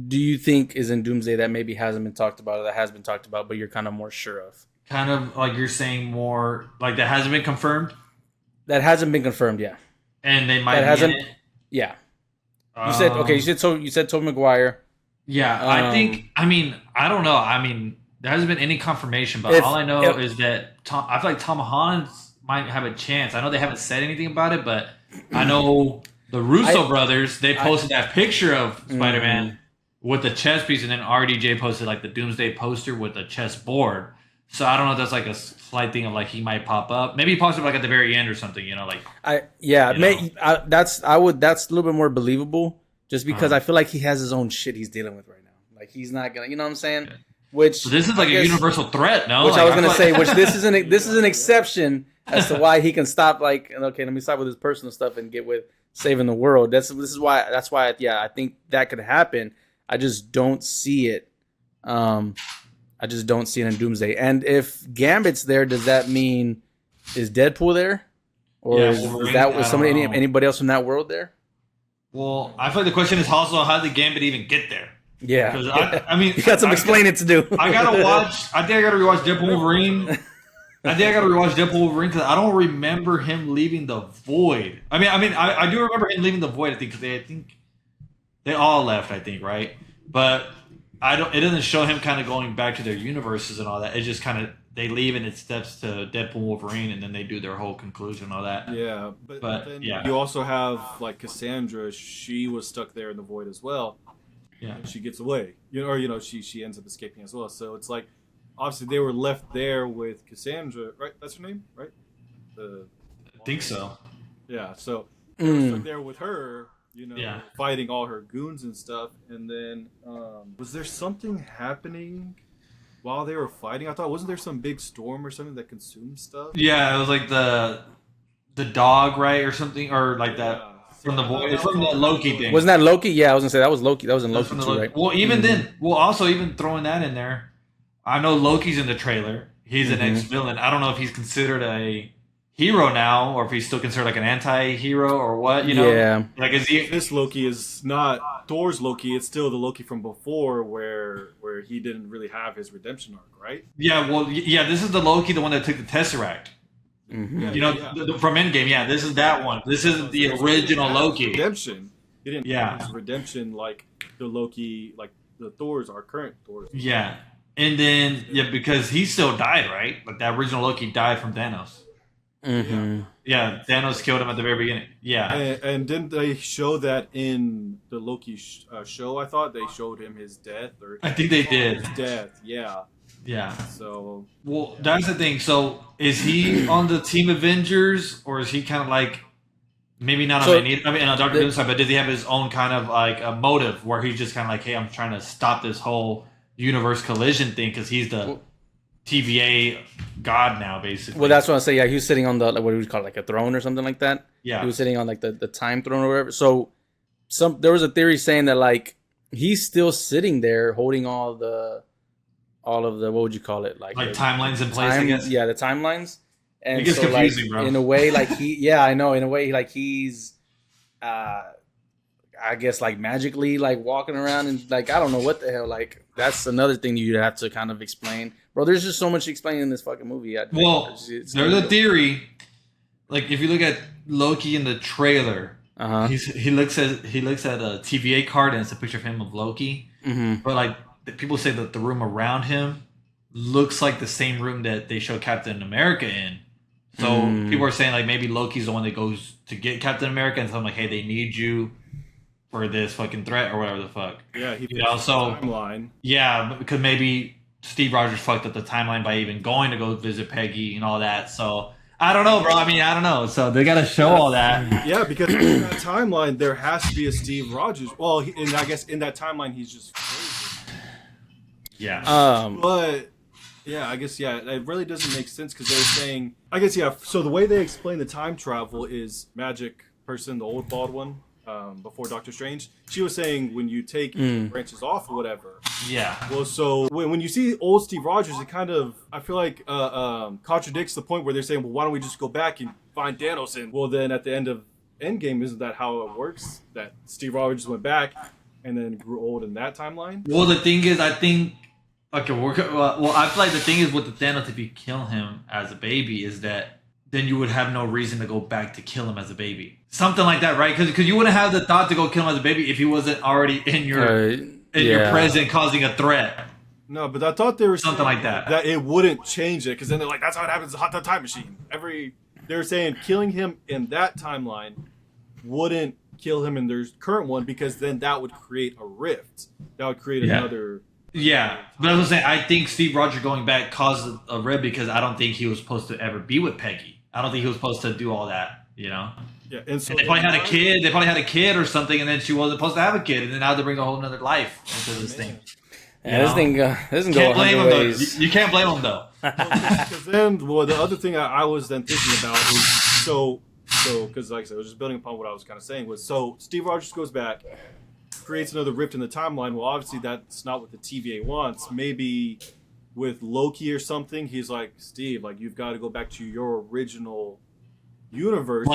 do you think is in Doomsday that maybe hasn't been talked about or that has been talked about, but you're kind of more sure of? Kind of like you're saying more like that hasn't been confirmed, That hasn't been confirmed, yeah. and they That might be in hasn't, it. yeah. You said okay. Um, You said Tobey Maguire. yeah, I think. Um, I mean, I don't know. I mean, there hasn't been any confirmation, but all if, I know if is that I feel like Tom Holland might have a chance. I know they haven't said anything about it, but I know the I, Russo brothers they I, posted that picture of Spider mm, Man with the chess piece, and then RDJ posted like the Doomsday poster with the chess board. So I don't know if that's like a slight thing of like he might pop up. Maybe he pops up like at the very end or something. You know, like yeah, you know. that's a little bit more believable, just because Uh, I feel like he has his own shit he's dealing with right now. Like he's not gonna, you know what I'm saying? yeah. So Which this is I like a guess, universal threat, no? which I Like was I gonna feel say, which like this is an exception as to why he can stop. Like, okay, let me stop with his personal stuff and get with saving the world. That's why yeah, I think that could happen. I just don't see it. Um, I just don't see it in Doomsday. And if Gambit's there, does that mean is Deadpool there, or yeah, is Wolverine. that was I don't somebody know. anybody else from that world there? Well, I feel like the question is also how did Gambit even get there? Yeah, Because yeah. I mean, You got some explaining to do. I gotta watch. I think I gotta rewatch Deadpool Wolverine. I think I gotta rewatch Deadpool Wolverine because I don't remember him leaving the void. I do remember him leaving the void. I think they all left. I think right, but I don't. It doesn't show him kind of going back to their universes and all that. It just kind of they leave and it steps to Deadpool Wolverine, and then they do their whole conclusion and all that. Yeah, but But then yeah, you also have like Cassandra. She was stuck there in the void as well. yeah. And she gets away, she ends up escaping as well. So it's like, obviously they were left there with Cassandra, right? That's her name, right? The I think so. Yeah. So they were stuck Mm. there with her, Yeah. fighting all her goons and stuff. And then was there something happening while they were fighting? I thought wasn't there some big storm or something that consumed stuff? Yeah, it was like the dog, right, or something, or like that Yeah. from the I thought void. that It's was from the all Loki happening. thing. Wasn't that Loki? Yeah, I was gonna say that was Loki. That was in That's Loki from the too, Loki. right? Well, even Mhm. then, also even throwing that in there, I know Loki's in the trailer. He's an Mhm. ex-villain. I don't know if he's considered a hero now, or if he's still considered like an anti-hero, or what. You know, Yeah. like is he? This Loki is not Thor's Loki. It's still the Loki from before, where he didn't really have his redemption arc, right? Yeah, well, yeah. This is the Loki, the one that took the Tesseract. Mhm. You know, from Endgame. Yeah, this is that one. This isn't the original Loki. Redemption. He didn't have Yeah, his redemption like the Loki, like the Thor's, our current Thor's. yeah. And then yeah, because he still died, right? Like that original Loki died from Thanos. Yeah. Mhm. Yeah, Thanos killed him at the very beginning. Yeah, And didn't they show that in the Loki show? I thought they showed him his death or I think they did. his death. Yeah. Yeah. So Well, that's the thing. So, is he on the Team Avengers, or is he kind of like maybe not on So Magneto? I mean, on Doctor the, Doom's side, but does he have his own kind of like a motive where he's just kind of like, hey, I'm trying to stop this whole universe collision thing because he's the TVA god now, basically. well, that's what I say. Yeah, he was sitting on the, like, what do we call it, like a throne or something like that. Yeah. He was sitting on like the time throne or whatever. So there was a theory saying that like he's still sitting there holding all of the, what would you call it, like Like the timelines in place, I time, guess. yeah, the timelines. It And gets so like confusing, bro. in a way, like yeah, I know, in a way, like he's uh I guess like magically like walking around and like I don't know what the hell, like that's another thing you'd have to kind of explain, bro. There's just so much explaining in this fucking movie. Well, It's there's a theory. Like if you look at Loki in the trailer, uh-huh. he looks at a TVA card and it's a picture of him of Loki. Mm-hmm. But like people say that the room around him looks like the same room that they show Captain America in. So people are saying like maybe Loki's the one that goes to get Captain America and tell him like, hey, they need you for this fucking threat or whatever the fuck. yeah, he You know, fixed the so timeline. yeah, because maybe Steve Rogers fucked up the timeline by even going to go visit Peggy and all that. So I don't know, bro. I mean, I don't know. So they gotta show all that. Yeah, because in that timeline there has to be a Steve Rogers. Well, and I guess in that timeline he's just crazy. Yeah. But yeah, I guess it really doesn't make sense because they're saying I guess yeah. So the way they explain the time travel is Magic person, the old bald one, before Doctor Strange. She was saying when you take branches off or whatever. Yeah. Well, so when you see old Steve Rogers, it kind of I feel like contradicts the point where they're saying, well, why don't we just go back and find Thanos? And well, then at the end of Endgame, isn't that how it works? That Steve Rogers went back and then grew old in that timeline. Well, the thing is, I think. Okay, well, I feel like the thing is with the Thanos, if you kill him as a baby, is that then you would have no reason to go back to kill him as a baby. Something like that, right? Because you wouldn't have the thought to go kill him as a baby if he wasn't already in your present causing a threat. No, but I thought they were something like that. That it wouldn't change it, because then they're like, that's how it happens in the Hot Tub Time Machine. They were saying killing him in that timeline wouldn't kill him in their current one, because then that would create a rift. That would create another... Yeah, but I was saying, I think Steve Rogers going back caused a rift because I don't think he was supposed to ever be with Peggy. I don't think he was supposed to do all that, you know? Yeah, and so they probably had a kid. They probably had a kid or something, and then she wasn't supposed to have a kid, and then now they bring a whole another life into this thing. Yeah, this thing doesn't go 100 ways. You can't blame him though. Because then, the other thing I was then thinking about was because like I said, I was just building upon what I was kind of saying was Steve Rogers goes back, creates another rift in the timeline. Well, obviously that's not what the TVA wants. Maybe with Loki or something, he's like, Steve, like you've got to go back to your original universe,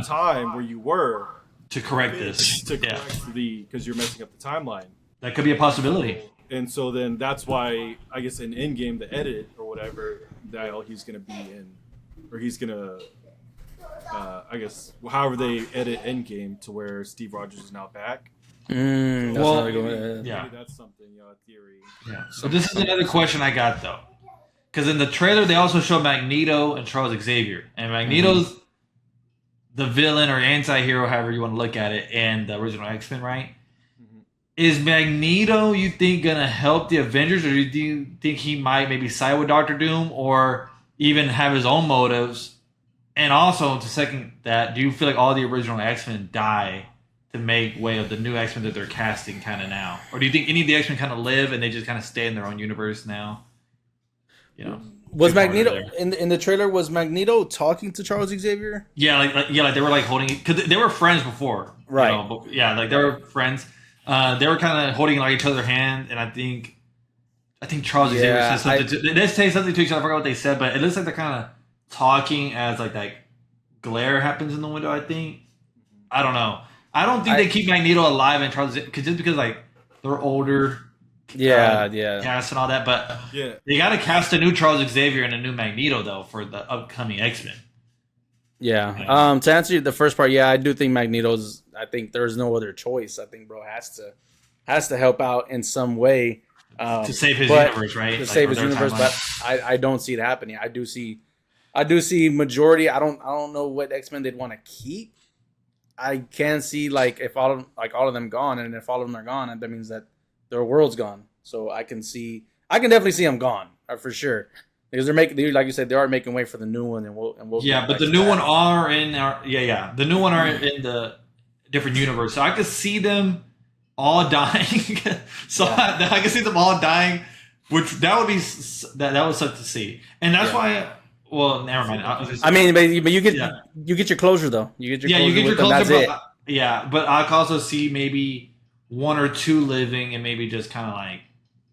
time where you were to correct this, because you're messing up the timeline. That could be a possibility. And so then that's why I guess in Endgame, the edit or whatever, that he's gonna be in, or he's gonna, I guess however they edit Endgame to where Steve Rogers is now back. Maybe that's something, a theory. Yeah. So this is another question I got though, because in the trailer they also show Magneto and Charles Xavier, and Magneto's the villain or anti-hero, however you want to look at it, in the original X-Men, right? Is Magneto, you think, gonna help the Avengers, or do you think he might maybe side with Doctor Doom, or even have his own motives? And also, to second that, do you feel like all the original X-Men die to make way of the new X-Men that they're casting kind of now? Or do you think any of the X-Men kind of live and they just kind of stay in their own universe now? You know, was Magneto in the trailer? Was Magneto talking to Charles Xavier? Yeah, like they were like holding, because they were friends before, right? You know, but, like they were friends. They were kind of holding like each other's hand, and I think Charles Xavier said something. They say something to each other. I forgot what they said, but it looks like they're kind of talking as like that glare happens in the window. I think. I don't know. I don't think they keep Magneto alive and Charles Xavier just because like they're older. Cast and all that, but they got to cast a new Charles Xavier and a new Magneto though for the upcoming X-Men. Yeah. To answer the first part, I do think Magneto's. I think there's no other choice. I think bro has to help out in some way to save his universe, right? To save his universe, but I don't see it happening. I do see majority. I don't know what X-Men they'd want to keep. I can see like if all of them gone, and if all of them are gone, that means that their world's gone. So I can definitely see them gone for sure. Because like you said, they are making way for the new one, and we'll but the new one are in the new one are in the different universe, so I could see them all dying. I can see them all dying, which that would be that would suck to see, and that's why. Well, never mind. But you get your closure though. You get your closure. That's it. But I could also see maybe one or two living, and maybe just kind of like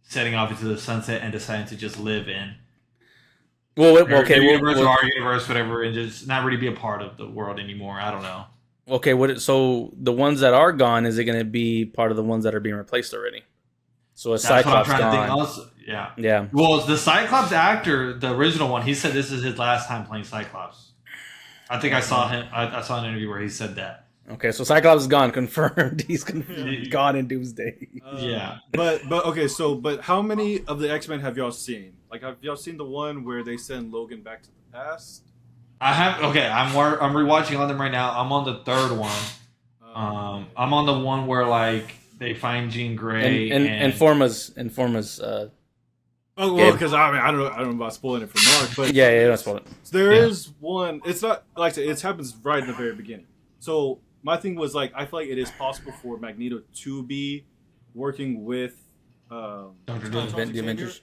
setting off into the sunset and deciding to just live in. Our universe, whatever, and just not really be a part of the world anymore. I don't know. Okay, so the ones that are gone, is it going to be part of the ones that are being replaced already? So a Cyclops gone. Also, yeah. Well, the Cyclops actor, the original one, he said this is his last time playing Cyclops. I think I saw him. I saw an interview where he said that. Okay, so Cyclops is gone, confirmed. He's gone in Doomsday. But but how many of the X-Men have y'all seen? Like, have y'all seen the one where they send Logan back to the past? I have. Okay, I'm rewatching on them right now. I'm on the third one. I'm on the one where like they find Jean Grey and inform us. Because I don't know about spoiling it for Mark, but don't spoil it. So there is one. It's not like I said, it happens right in the very beginning. So my thing was like, I feel like it is possible for Magneto to be working with Dr. Doom, the Avengers.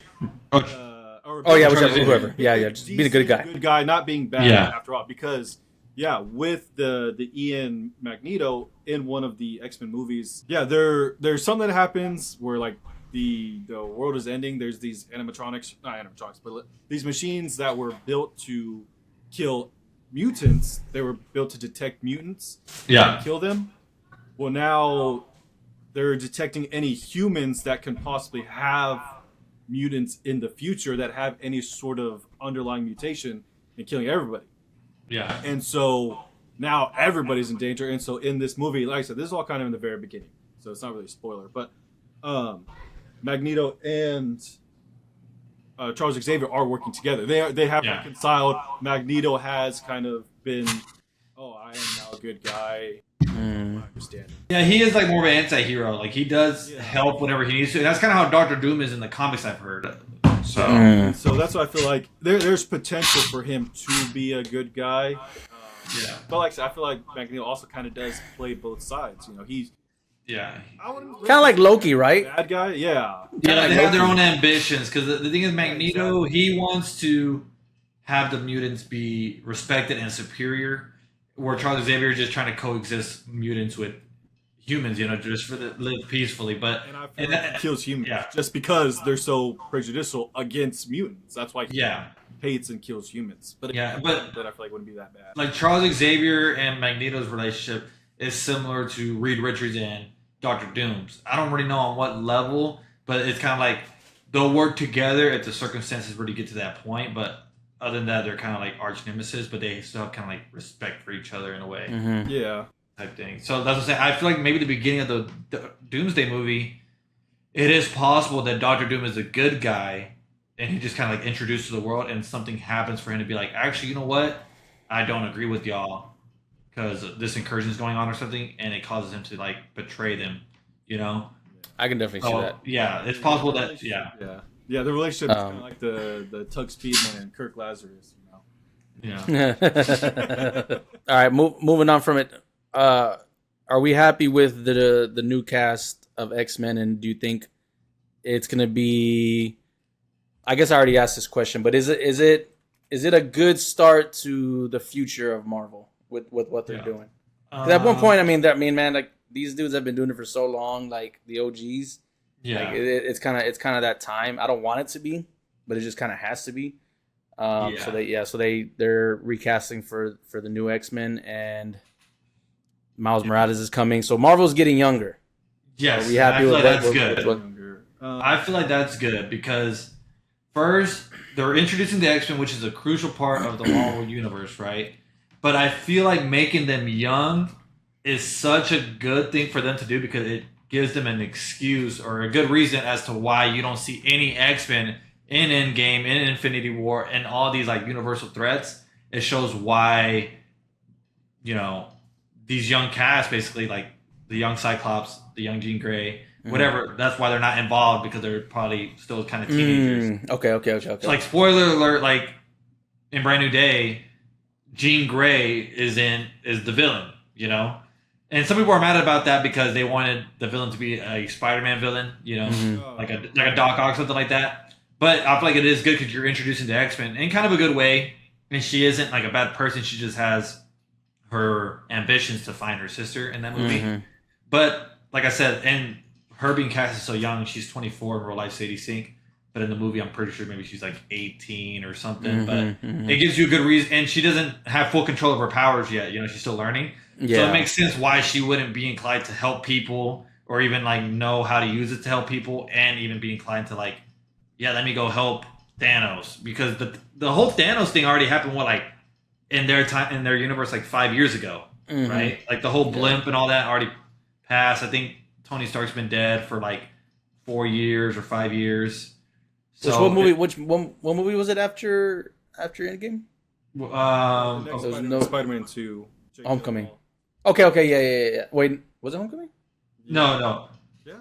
Whoever. Just being a good guy. Good guy, not being bad after all. Because with the Ian Magneto in one of the X-Men movies, there's something that happens where like the world is ending. There's these not animatronics, but these machines that were built to kill mutants. They were built to detect mutants and kill them. Well, now they're detecting any humans that can possibly have mutants in the future that have any sort of underlying mutation and killing everybody. Yeah. And so now everybody's in danger. And so in this movie, like I said, this is all kind of in the very beginning, so it's not really a spoiler. But Magneto and Charles Xavier are working together. They have reconciled. Magneto has kind of been, I am now a good guy. I understand. Yeah, he is like more of an anti-hero. Like he does help whenever he needs to. And that's kind of how Doctor Doom is in the comics I've heard. So that's why I feel like there's potential for him to be a good guy. But like I said, I feel like Magneto also kind of does play both sides. He's kind of like Loki, right? Bad guy, yeah. They have their own ambitions. Because the thing is, Magneto, he wants to have the mutants be respected and superior, where Charles Xavier is just trying to coexist mutants with humans, just for live peacefully. But and I feel like he kills humans just because they're so prejudicial against mutants. That's why he hates and kills humans. But that I feel like wouldn't be that bad. Like Charles Xavier and Magneto's relationship is similar to Reed Richards and Doctor Doom's. I don't really know on what level, but it's kind of like they'll work together if the circumstances really get to that point. But other than that, they're kind of like arch nemesis, but they still have kind of like respect for each other in a way. Mm-hmm. Yeah. Type thing. So that's what I'm saying. I feel like maybe the beginning of the Doomsday movie, it is possible that Doctor Doom is a good guy and he just kind of like introduced to the world and something happens for him to be like, actually, you know what? I don't agree with y'all because this incursion is going on or something, and it causes him to like betray them, I can definitely see that. Yeah, it's possible that, the relationship is kind of like the Tug Speedman and Kirk Lazarus, Yeah. All right, moving on from it. Are we happy with the new cast of X-Men, and do you think it's gonna be? I guess I already asked this question, but is it a good start to the future of Marvel with what they're doing? 'Cause at one point, man, like these dudes have been doing it for so long, like the OGs. Yeah, like it's kind of that time. I don't want it to be, but it just kind of has to be. So they're recasting for the new X-Men, and Miles Morales is coming. So Marvel's getting younger. Yes, are we happy with that's good? I feel like that's good because first they're introducing the X-Men, which is a crucial part of the Marvel universe, right? But I feel like making them young is such a good thing for them to do because it gives them an excuse or a good reason as to why you don't see any X-Men in Endgame, in Infinity War, and all these like universal threats. It shows why, these young casts, basically like the young Cyclops, the young Jean Grey, whatever. That's why they're not involved because they're probably still kind of teenagers. Okay. So, like, spoiler alert, like in Brand New Day, Jean Grey is the villain, And some people are mad about that because they wanted the villain to be a Spider-Man villain, like a Doc Ock, something like that. But I feel like it is good because you're introducing the X-Men in kind of a good way. And she isn't like a bad person. She just has her ambitions to find her sister in that movie. But like I said, and her being cast is so young, she's 24 in real life, Sadie Sink. But in the movie, I'm pretty sure maybe she's like 18 or something. But it gives you a good reason. And she doesn't have full control of her powers yet. She's still learning. Yeah. So it makes sense why she wouldn't be inclined to help people or even like know how to use it to help people and even be inclined to like, let me go help Thanos. Because the whole Thanos thing already happened, in their universe like 5 years ago, right? Like the whole blimp and all that already passed. I think Tony Stark's been dead for like 4 years or 5 years. So what movie was it after Endgame? Spider-Man 2. Homecoming. Okay, yeah. Wait, was it Homecoming? No. Yeah,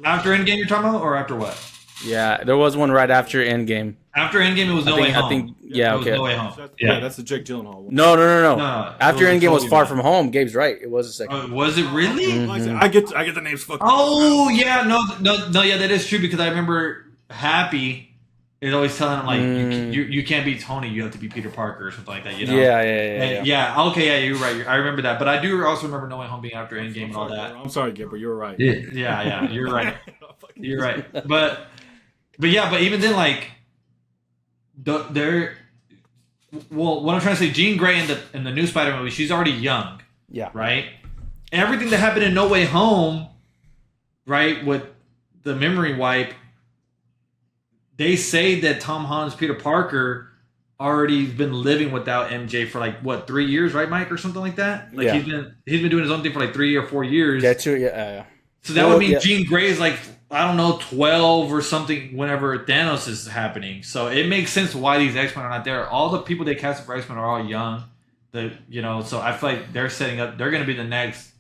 after Endgame you're talking about, or after what? Yeah, there was one right after Endgame. After Endgame, it was No Way Home. I think, okay. No Way Home. That's the Jake Gyllenhaal one. No. After Endgame was Far From Home. Gabe's right. It was the second. Was it really? I get the names fucked up. Oh, yeah. No, yeah, that is true because I remember Happy is always telling him, like, you can't be Tony, you have to be Peter Parker or something like that, Yeah, okay, yeah, you're right. I remember that. But I do also remember No Way Home being after Endgame and all that. I'm sorry, Gibber, you're right. Yeah, you're right. You're right. But even then, like, what I'm trying to say, Jean Grey in the new Spider-Man movie, she's already young. Yeah. Right? Everything that happened in No Way Home right, with the memory wipe, they say that Tom Holland's Peter Parker already been living without MJ for like what 3 years, right, Mike, or something like that. Like Yeah. he's been doing his own thing for like 3 or 4 years. Get you, yeah. So that Well, would mean yeah. Jean Grey is like, I don't know, 12 or something whenever Thanos is happening. So it makes sense why these X-Men are not there. All the people they casted for X-Men are all young. So I feel like they're setting up, they're going to be the next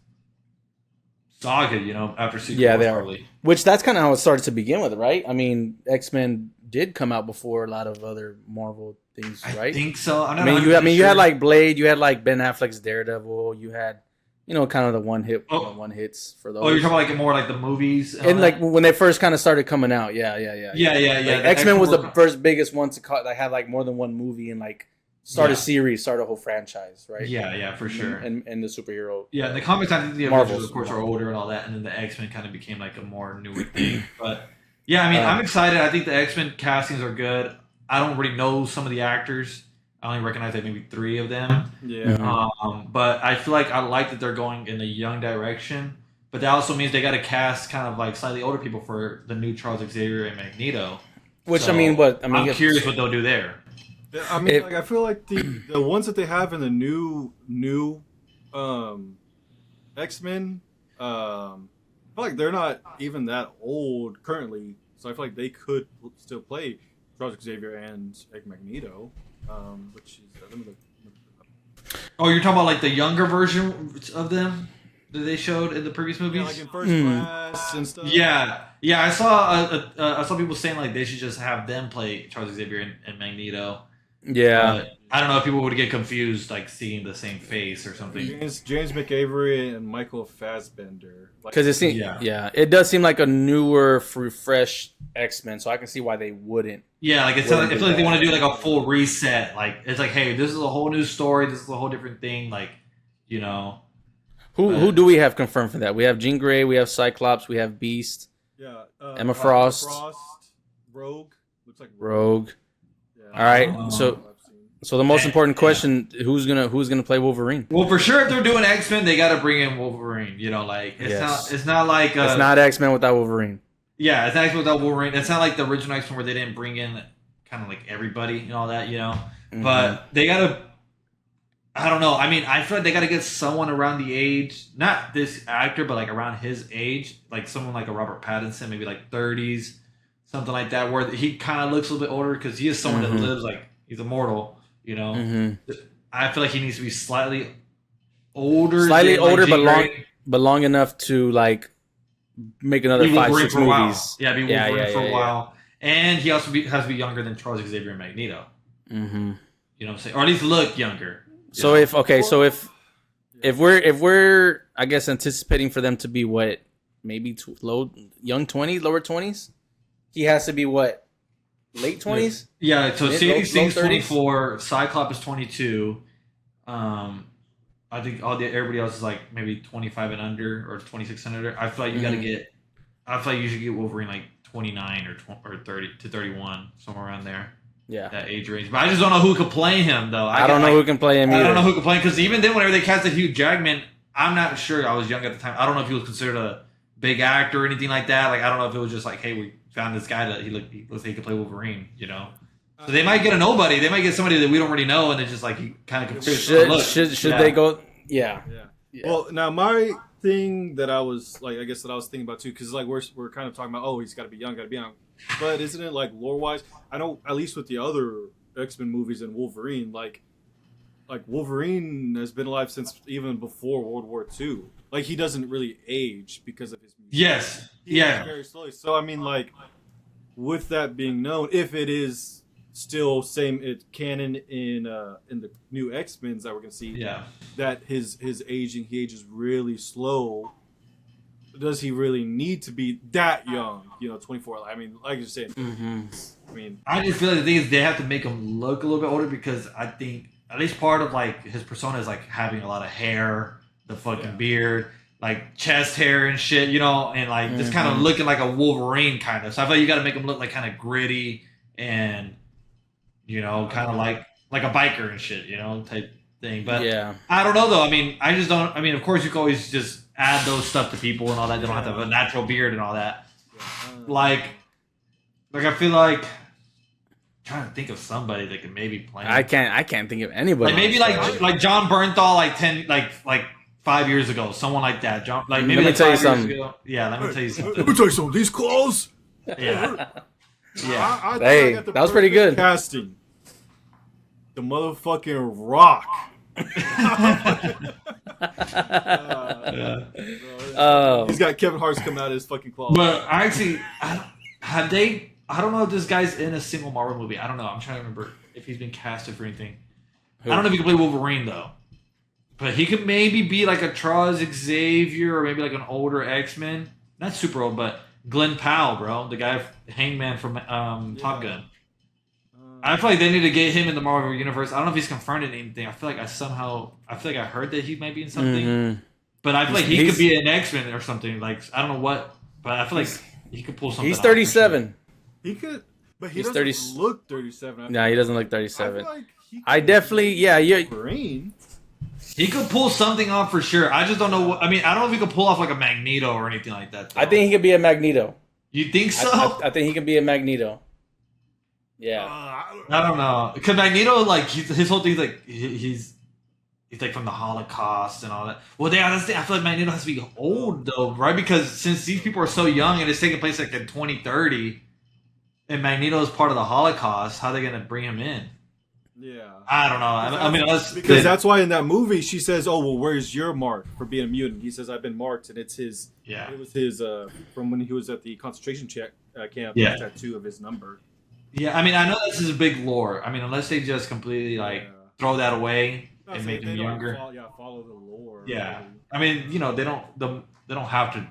saga, after Secret Yeah, Wars, they are. probably. Which that's kind of how it started to begin with, right? I mean, X-Men did come out before a lot of other Marvel things, right? I think so. I mean, you had like Blade, you had like Ben Affleck's Daredevil, you had, kind of the one hits for those. Oh, you're talking about like more like the movies, and like when they first kind of started coming out, yeah. Yeah. Like, The X-Men was the were- first biggest one to that had like more than one movie and like start a Yeah. series, start a whole franchise, right? Yeah, for sure. And the superhero. Yeah, in the comics, I think the Marvels. Avengers, of course, are older and all that, and then the X-Men kind of became like a more newer thing. But yeah, I mean, I'm excited. I think the X-Men castings are good. I don't really know some of the actors. I only recognize like maybe 3 of them. Yeah. But I feel like I like that they're going in a young direction. But that also means they got to cast kind of like slightly older people for the new Charles Xavier and Magneto. Which So, I'm curious what they'll do there. I mean, I feel like the ones that they have in the new X-Men, I feel like they're not even that old currently. So I feel like they could still play Charles Xavier and Magneto, which is Oh, you're talking about like the younger version of them that they showed in the previous movies? like in First Class and stuff. Yeah. I saw people saying like they should just have them play Charles Xavier and Magneto. Yeah. I don't know if people would get confused like seeing the same face or something. James McAvoy and Michael Fassbender. Because it seems, it does seem like a newer, fresh X-Men, so I can see why they wouldn't. Yeah, like I feel like they want to do like a full reset. Like it's like, hey, this is a whole new story. This is a whole different thing. Like, Who do we have confirmed for that? We have Jean Grey, we have Cyclops, we have Beast. Yeah. Emma Frost. Rogue. Looks like Rogue. Yeah. All right, so the most important question: who's gonna play Wolverine? Well, for sure, if they're doing X-Men, they got to bring in Wolverine. Like it's not like it's not X-Men without Wolverine. Yeah, it's X-Men without Wolverine. It's not like the original X-Men where they didn't bring in kind of like everybody and all that, Mm-hmm. But they got to. I don't know. I mean, I feel like they got to get someone around the age, not this actor, but like around his age, like someone like a Robert Pattinson, maybe like 30s, something like that, where he kind of looks a little bit older because he is someone that lives like he's immortal. I feel like he needs to be slightly older, but long enough to like make another 5-6 movies. Yeah, be Wolverine for a while, and he also has to be younger than Charles Xavier and Magneto. Mm-hmm. You know what I'm saying, or at least look younger. So if we're I guess anticipating for them to be what, maybe young 20s, lower 20s, he has to be what? Late 20s? Yeah, so CDC's 30s? 24, Cyclops is 22. I think everybody else is like maybe 25 and under or 26 and under. I feel like I feel like you should get Wolverine like 29 or 30 to 31, somewhere around there. Yeah. That age range. But I just don't know who could play him though. I don't know who can play him either. I don't know who could play him because even then whenever they casted Hugh Jackman, I'm not sure. I was young at the time. I don't know if he was considered a big actor or anything like that. Like I don't know if it was just like, hey, we found this guy that he looks like he could play Wolverine, So they might get a nobody. They might get somebody that we don't really know, and it's just like he kind of confused. Should they go? Yeah. Well, now my thing that I was like, I guess that I was thinking about too, because like we're kind of talking about, oh, he's got to be young, but isn't it like lore wise? I know at least with the other X-Men movies and Wolverine, like Wolverine has been alive since even before World War II. Like he doesn't really age because of his music. Yes. He ages very slowly. So I mean, like, with that being known, if it is still canon in the new X-Men's that we're gonna see, that his aging, he ages really slow. Does he really need to be that young? 24. I mean, like you're saying. I mean, I just feel like the thing is they have to make him look a little bit older because I think at least part of like his persona is like having a lot of hair, the fucking beard, like chest hair and shit, and like just kind of looking like a Wolverine kind of. So I feel like you got to make him look like kind of gritty and kind of like a biker and shit, type thing. But I don't know though. I mean, I just don't. I mean, of course you can always just add those stuff to people and all that. They don't have to have a natural beard and all that. Yeah. Like I feel like. Trying to think of somebody that could maybe play. I can't think of anybody. Like maybe like John Bernthal like 5 years ago, someone like that. John, like maybe Let me like tell you 5 years something. ago. Yeah, let me tell you something. Let me tell you something. These claws. Yeah, yeah. I think Hey, I got the that was pretty perfect good. Casting. The motherfucking Rock. He's got Kevin Hart's coming out of his fucking claws. But actually, I don't know if this guy's in a single Marvel movie. I don't know. I'm trying to remember if he's been casted for anything. I don't know if he can play Wolverine though. But he could maybe be like a Charles Xavier or maybe like an older X-Men. Not super old, but Glenn Powell, bro. The guy, Hangman from Top Gun. I feel like they need to get him in the Marvel Universe. I don't know if he's confirmed in anything. I feel like I heard that he might be in something. Mm-hmm. But I feel like he could be an X-Men or something. Like, I don't know what. But I feel like he could pull something He's off for 37. He could, but he He's doesn't 30 look 37. No, he doesn't look I 37. feel like he I could definitely, yeah, you. Brain. He could pull something off for sure. I just don't know what. I mean, I don't know if he could pull off like a Magneto or anything like that. Though. I think he could be a Magneto. You think so? I think he can be a Magneto. Yeah. I don't know. Because Magneto, like, his whole thing's like, he's like from the Holocaust and all that. Well, yeah, that's the thing. I feel like Magneto has to be old, though, right? Because since these people are so young and it's taking place like in 2030, and Magneto is part of the Holocaust, how are they going to bring him in? Yeah. I don't know. I mean, because that's why in that movie she says, "Oh, well, where's your mark for being a mutant?" He says, "I've been marked," and it's his. Yeah. It was his from when he was at the concentration camp. Yeah. Tattoo of his number. Yeah, I mean, I know this is a big lore. I mean, unless they just completely like throw that away and make him younger. Follow the lore. Yeah, really. I mean, you know, they don't have to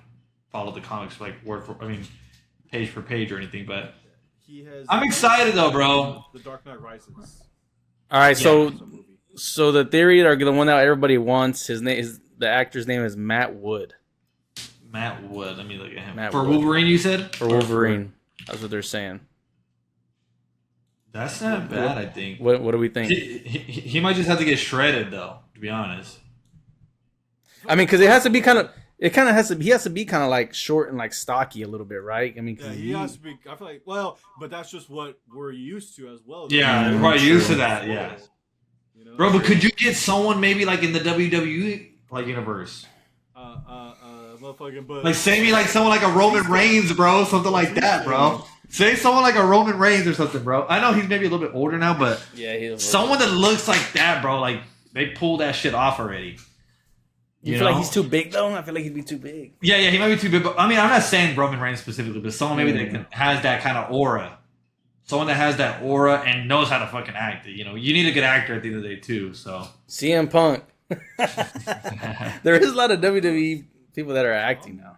follow the comics like page for page or anything. But He has. I'm excited though, bro. The Dark Knight Rises. All right, Yeah. so the theory or the one that everybody wants, his name is the actor's name is Matt Wood Matt Wood. Let me look at him. Matt For Wood. Wolverine, you said? for Wolverine. That's what they're saying. That's not bad, I think. What do we think? He might just have to get shredded though, to be honest. I mean, because it has to be kind of. It kind of has to. He has to be kind of like short and like stocky a little bit, right? I mean, Yeah, he has to be. I feel like, but that's just what we're used to as well. Yeah, we're probably used to that. Yeah, You know? bro. But could you get someone maybe like in the WWE like universe? Motherfucking, but Like say me like someone like a Roman Reigns, bro, something like that, bro. Say someone like a Roman Reigns or something, bro. I know he's maybe a little bit older now, but yeah, he's someone that looks like that, bro. Like they pulled that shit off already. You feel like he's too big though? I feel like he'd be too big. Yeah, he might be too big. But I mean, I'm not saying Roman Reigns specifically, but someone maybe that has that kind of aura. Someone that has that aura and knows how to fucking act it. You know, you need a good actor at the end of the day too. So CM Punk. There is a lot of WWE people that are acting now.